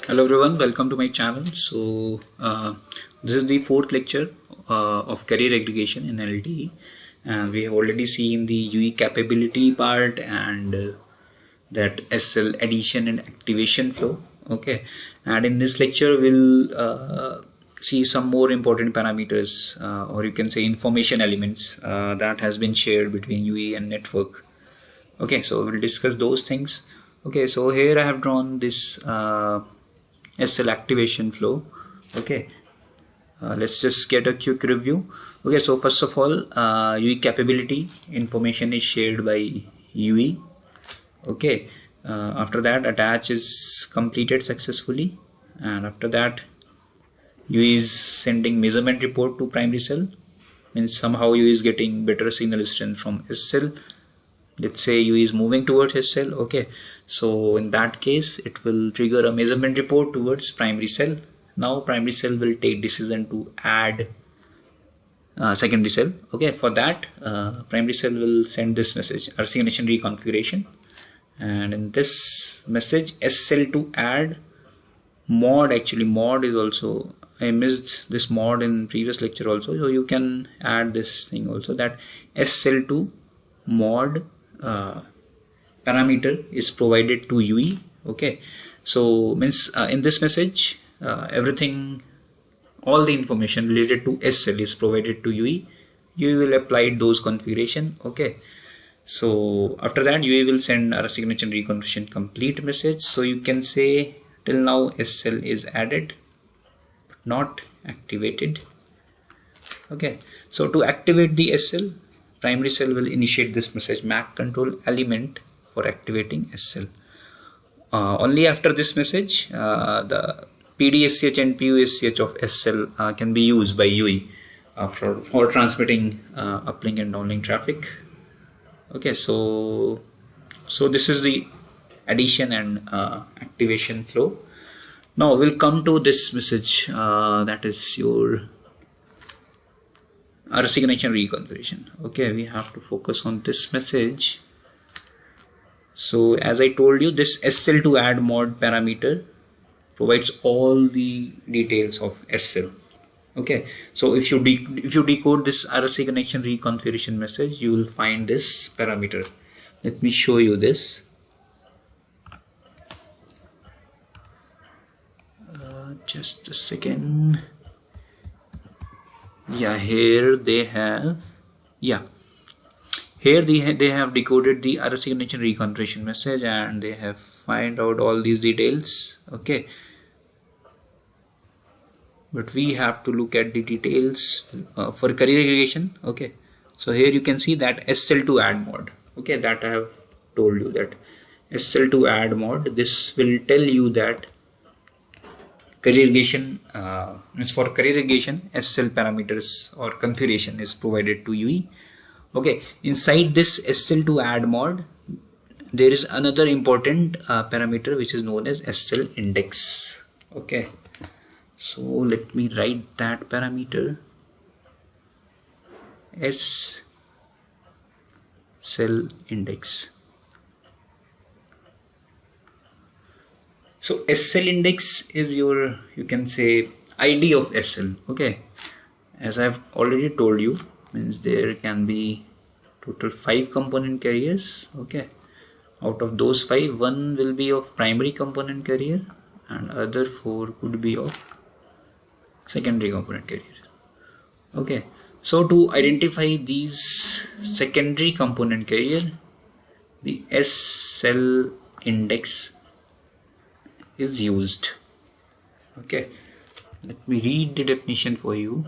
Hello everyone, welcome to my channel. This is the fourth lecture of career aggregation in LTE, and we have already seen the UE capability part and that SL addition and activation flow. Okay, and in this lecture we'll see some more important parameters, or you can say information elements that has been shared between UE and network. Okay, so we'll discuss those things. Okay, so here I have drawn this SL activation flow. Okay, let's just get a quick review. Okay, so first of all, UE capability information is shared by UE. Okay, after that attach is completed successfully, and after that UE is sending measurement report to primary cell, means somehow UE is getting better signal strength from SL. Let's say UE is moving towards SL. Okay, so in that case it will trigger a measurement report towards primary cell. Now primary cell will take decision to add secondary cell. Okay, for that primary cell will send this message, resignation reconfiguration, and in this message SL to add mod. Actually mod is also, I missed this mod in previous lecture also, so you can add this thing also, that SL to mod parameter is provided to UE. Okay, so means in this message everything, all the information related to SL is provided to UE. UE will apply those configuration. Okay, so after that UE will send a resignation reconfiguration complete message. So you can say till now SL is added but not activated. Okay, so to activate the SL, primary cell will initiate this message, MAC control element for activating SL. Only after this message the PDSCH and PUSCH of SL can be used by UE for transmitting uplink and downlink traffic. Okay, so this is the addition and activation flow. Now we'll come to this message, that is your resignation reconfiguration. Okay, we have to focus on this message. So as I told you, this SL to add mod parameter provides all the details of SL. Okay, so if you decode this resignation reconfiguration message, you will find this parameter. Let me show you this. Just a second. Yeah, here they have, here they have decoded the resignation reconfiguration message and they have find out all these details. Okay, but we have to look at the details for career aggregation. Okay, so here you can see that SL to add mod. Okay, that I have told you, that SL to add mod, this will tell you that career aggregation for career aggregation SL parameters or configuration is provided to UE. Okay, inside this SL to add mod there is another important parameter which is known as SL index. Okay, so let me write that parameter, SL index. So SL index is your, you can say, ID of SL. Okay, as I've already told you, means there can be total 5 component carriers. Okay, out of those 5, 1 will be of primary component carrier and other 4 could be of secondary component carrier. Okay, so to identify these secondary component carrier, the SL index is used. Okay, let me read the definition for you.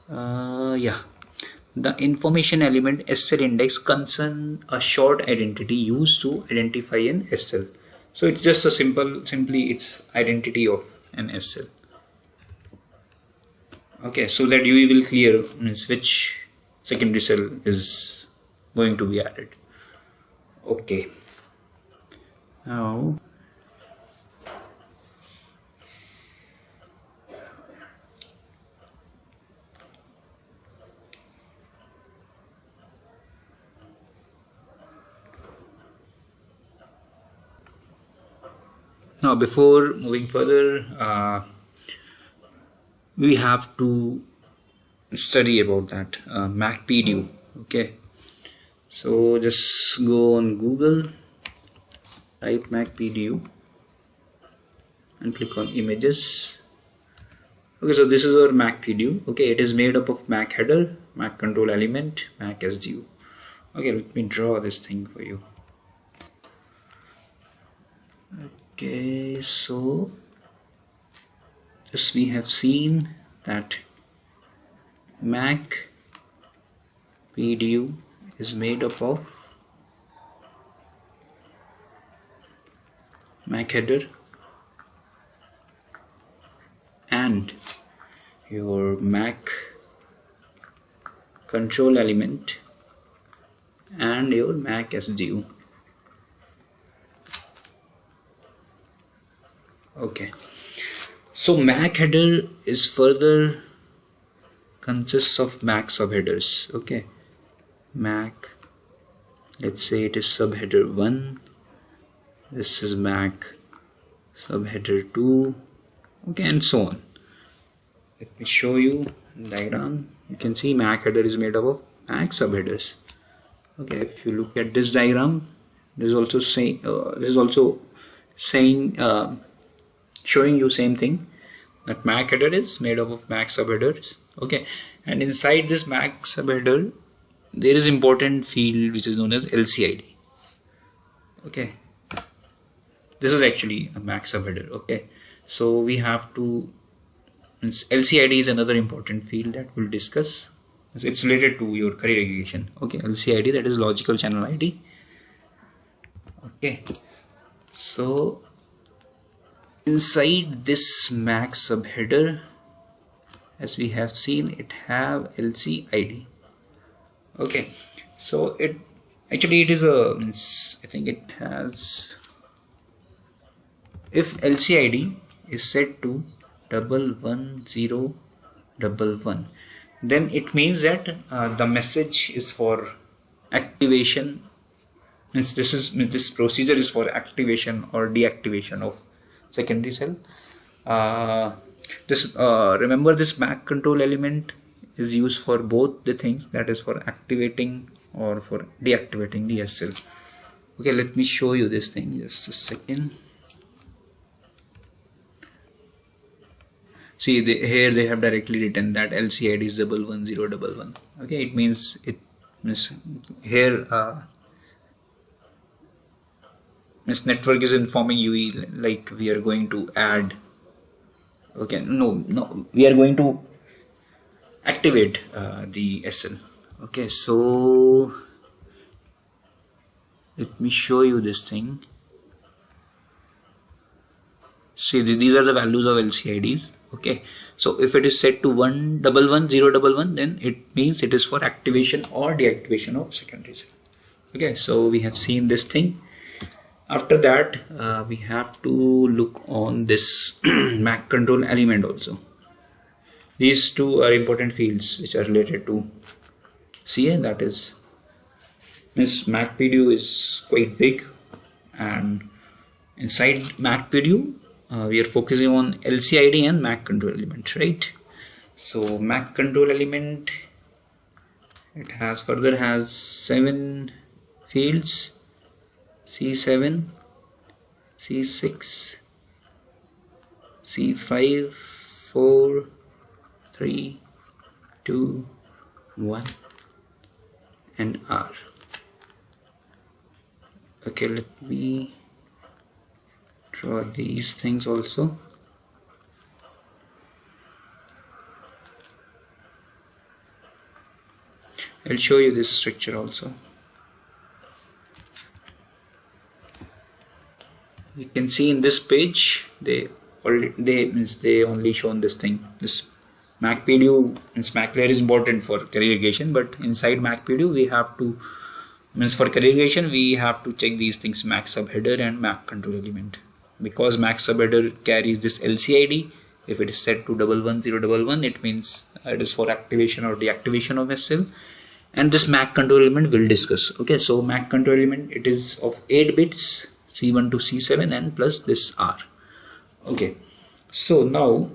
The information element SL index concern a short identity used to identify an SL. So it's just a simply it's identity of an SL. Okay, so that UE will clear means which secondary cell is going to be added. Okay, now Now before moving further, we have to study about that MacPDU. Okay, so just go on Google, type MacPDU and click on images. Okay, so this is our MacPDU. Okay, it is made up of Mac header, Mac control element, Mac SDU. Okay, let me draw this thing for you. Okay, so just we have seen that Mac PDU is made up of Mac header and your Mac control element and your Mac SDU. Okay, so Mac header is further consists of Mac subheaders. Okay, Mac, let's say it is subheader 1, this is Mac subheader 2, okay, and so on. Let me show you diagram. You can see Mac header is made up of Mac subheaders. Okay, if you look at this diagram, this is also showing you same thing, that Mac header is made up of Mac subheaders. Okay, and inside this Mac subheader there is important field which is known as LCID. Okay, this is actually a Mac subheader. Okay, so we have to, LCID is another important field that we'll discuss. It's related to your carrier aggregation. Okay, LCID, that is logical channel ID. Okay, so inside this Mac subheader, as we have seen, it have LCID. Okay, so it is a, I think it has, if LCID is set to 11011, then it means that the message is for activation. This procedure is for activation or deactivation of secondary cell. Remember, this Mac control element is used for both the things, that is for activating or for deactivating the SL. Okay, let me show you this thing, just a second. See, here they have directly written that LCID is 11011. Okay, it means here network is informing UE like we are going to add. Okay, no, we are going to activate the SL. Okay, so let me show you this thing. See, these are the values of LCIDs. Okay, so if it is set to 1111011, then it means it is for activation or deactivation of secondary cell. Okay, so we have seen this thing. After that, we have to look on this Mac control element also. These two are important fields which are related to CA, that is, MacPDU is quite big, and inside MacPDU we are focusing on LCID and Mac control element, right? So Mac control element, it has further has 7 fields: C7, C6, C5, 4, 3, 2, 1 and R. Okay, let me draw these things also. I'll show you this structure also. You can see in this page they only shown this thing. This MacPDU, Mac layer is important for carrier aggregation, but inside MacPDU we have to, for carrier aggregation we have to check these things: Mac subheader and Mac control element. Because Mac subheader carries this LCID, if it is set to 11011, it means it is for activation or deactivation of SL. And this Mac control element we'll discuss. Okay, so Mac control element, it is of 8 bits, C1 to C7 and plus this R. Okay, so now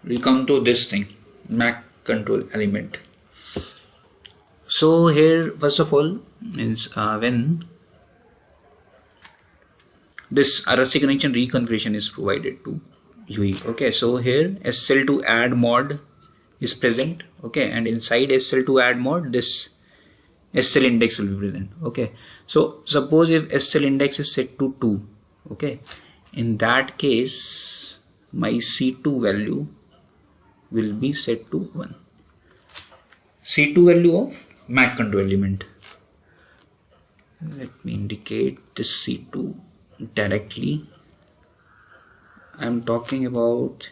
we come to this thing, MAC control element. So here first of all means when this RSA connection reconfiguration is provided to UE. Okay, so here SL2 add mod is present. Okay, and inside SL2 add mod this SL index will be present. Okay, so suppose if SL index is set to 2, okay, in that case my C2 value will be set to 1. C2 value of MAC control element. Let me indicate this C2 directly. I am talking about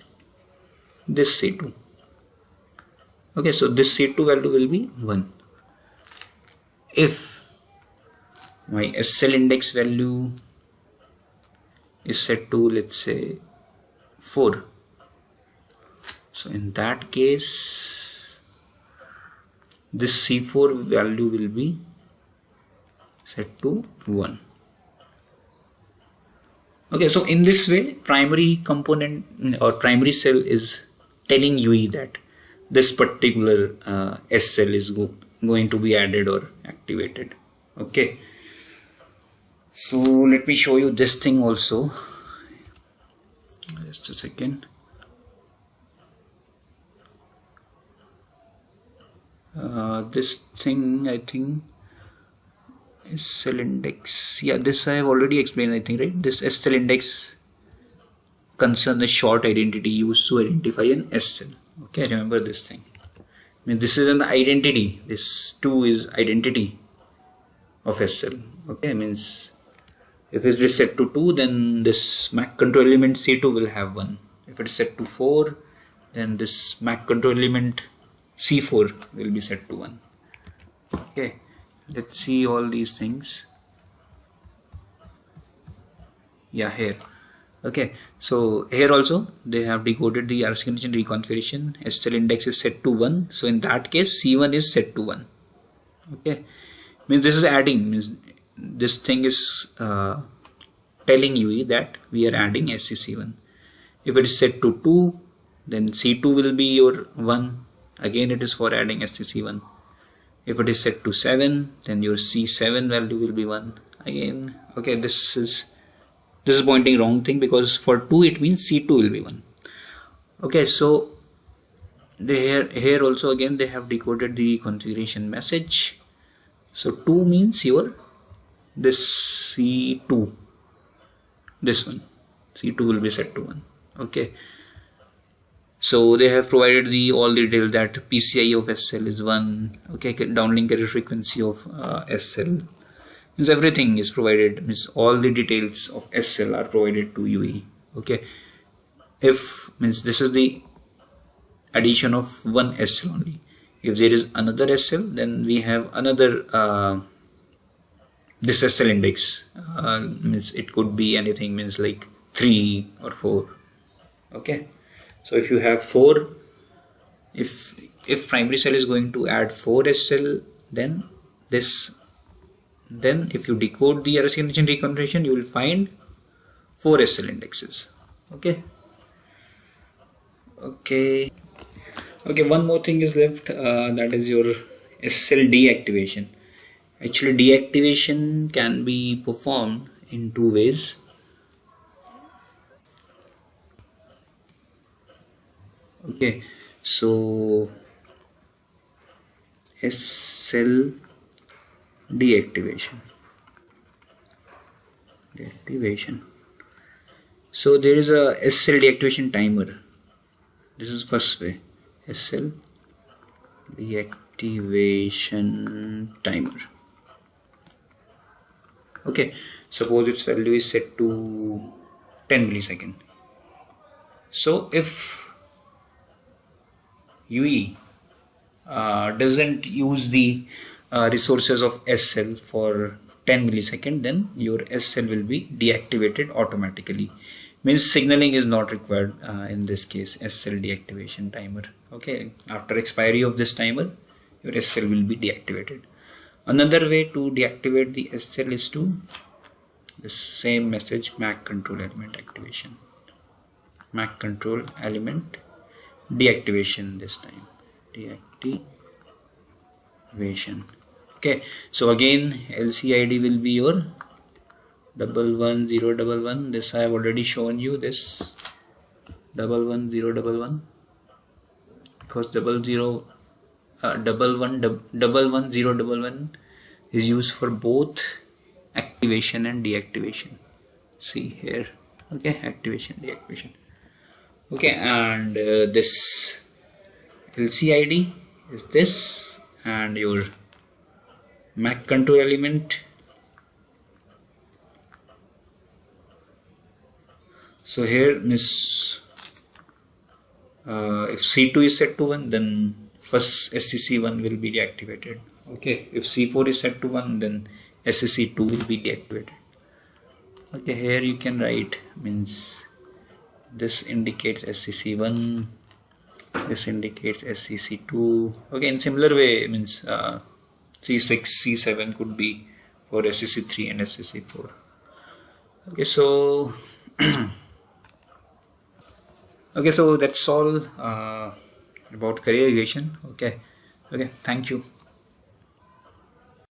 this C2. Okay, so this C2 value will be 1. If my SL index value is set to, let's say, 4, so in that case this C4 value will be set to 1. Okay, so in this way primary component or primary cell is telling UE that this particular SL is going to be added or activated. Okay, so let me show you this thing also. Just a second. This thing, I think SL index, yeah, this I have already explained, I think, right? This SL index concerns the short identity used to identify an SL. Okay, remember this thing. I mean, this is an identity. This 2 is identity of SL. Okay, means if it is set to 2, then this MAC control element C2 will have 1. If it is set to 4, then this MAC control element C4 will be set to 1. Okay, let's see all these things. Yeah, here. Okay, so here also they have decoded the RSA connection reconfiguration. SL index is set to 1, so in that case C1 is set to 1. Okay, means this is adding, means this thing is telling UE that we are adding SCC1. If it is set to 2, then C2 will be your 1. Again it is for adding SCC1. If it is set to 7, then your C7 value will be 1 again. Okay, this is pointing wrong thing, because for 2 it means C2 will be 1. Okay, so here also again they have decoded the configuration message. So 2 means your this C2, this one, C2 will be set to 1. Okay, so they have provided all the details that PCI of SL is 1. Okay, downlink carrier frequency of SL. Means everything is provided, means all the details of SL are provided to UE. Okay, if means this is the addition of one SL only. If there is another SL, then we have another this SL index. Means it could be anything, means like 3 or 4. Okay, so if you have 4, if primary cell is going to add 4 SL, then if you decode the RSA connection reconfiguration, you will find 4 SL indexes. Okay, one more thing is left, that is your SL deactivation. Actually, deactivation can be performed in 2 ways. Okay, so SL deactivation. So there is a SL deactivation timer. This is first way, SL deactivation timer. Okay, suppose its value is set to 10 millisecond. So if UE doesn't use the resources of SL for 10 millisecond, then your SL will be deactivated automatically. Means signaling is not required in this case, SL deactivation timer. Okay, after expiry of this timer, your SL will be deactivated. Another way to deactivate the SL is to the same message, MAC control element activation, MAC control element deactivation this time, deactivation. Okay, so again LCID will be your 11011. This I have already shown you, this 11011, because 11011 is used for both activation and deactivation. See here, okay, activation, deactivation. Okay, and this LCID is this, and your MAC control element. So here means if C2 is set to 1, then first SCC1 will be deactivated. Okay, if C4 is set to 1, then SCC2 will be deactivated. Okay, here you can write, means this indicates SCC1, this indicates SCC2. Okay, in similar way, means C6, C7 could be for SCC3 and SCC4. Okay, so okay, so that's all about carrier aggregation. Okay, thank you.